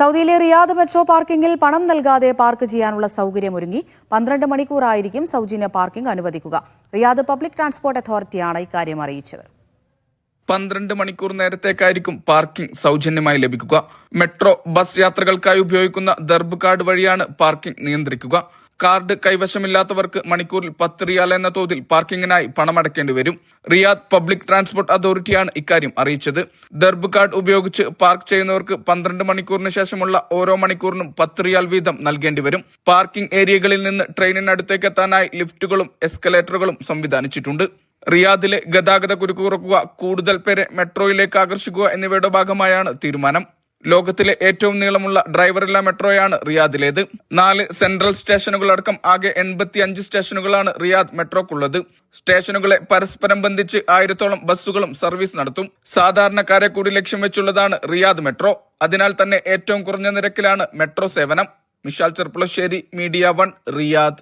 സൗദിയിലെ Riyadh metro പാർക്കിംഗിൽ പണം നൽകാതെ പാർക്ക് ചെയ്യാനുള്ള സൗകര്യമൊരുങ്ങി 12 മണിക്കൂറായിരിക്കും സൗജന്യ പാർക്കിംഗ് അനുവദിക്കുക. റിയാദ് പബ്ലിക് ട്രാൻസ്പോർട്ട് അതോറിറ്റിയാണ് ഇക്കാര്യം അറിയിച്ചത്. 12 മണിക്കൂർ നേരത്തേക്കായിരിക്കും പാർക്കിംഗ് സൗജന്യമായി ലഭിക്കുക. മെട്രോ, ബസ് യാത്രകൾക്കായി ഉപയോഗിക്കുന്ന ദർബ് കാർഡ് വഴിയാണ് പാർക്കിംഗ് നിയന്ത്രിക്കുക. കാർഡ് കൈവശമില്ലാത്തവർക്ക് മണിക്കൂറിൽ 10 റിയാൽ എന്ന തോതിൽ പാർക്കിങ്ങിനായി പണമടക്കേണ്ടി വരും. റിയാദ് പബ്ലിക് ട്രാൻസ്പോർട്ട് അതോറിറ്റിയാണ് ഇക്കാര്യം അറിയിച്ചത്. ദർബ് കാർഡ് ഉപയോഗിച്ച് പാർക്ക് ചെയ്യുന്നവർക്ക് 12 മണിക്കൂറിന് ശേഷമുള്ള ഓരോ മണിക്കൂറിനും 10 റിയാൽ വീതം നൽകേണ്ടി വരും. പാർക്കിംഗ് ഏരിയകളിൽ നിന്ന് ട്രെയിനിനടുത്തേക്ക് എത്താനായി ലിഫ്റ്റുകളും എസ്കലേറ്ററുകളും സംവിധാനിച്ചിട്ടുണ്ട്. റിയാദിലെ ഗതാഗത കുരുക്ക് കുറക്കുക, കൂടുതൽ പേരെ മെട്രോയിലേക്ക് ആകർഷിക്കുക എന്നിവയുടെ ഭാഗമായാണ് തീരുമാനം. ലോകത്തിലെ ഏറ്റവും നീളമുള്ള ഡ്രൈവറില്ല മെട്രോയാണ് റിയാദിലേത്. 4 സെൻട്രൽ സ്റ്റേഷനുകളടക്കം ആകെ 85 സ്റ്റേഷനുകളാണ് റിയാദ് മെട്രോക്കുള്ളത്. സ്റ്റേഷനുകളെ പരസ്പരം ബന്ധിച്ച് 1000-ഓളം ബസ്സുകളും സർവീസ് നടത്തും. സാധാരണക്കാരെ കൂടി ലക്ഷ്യം വെച്ചുള്ളതാണ് റിയാദ് മെട്രോ. അതിനാൽ തന്നെ ഏറ്റവും കുറഞ്ഞ നിരക്കിലാണ് മെട്രോ സേവനം. Mishal Cherpulassery, media 1, Riyadh.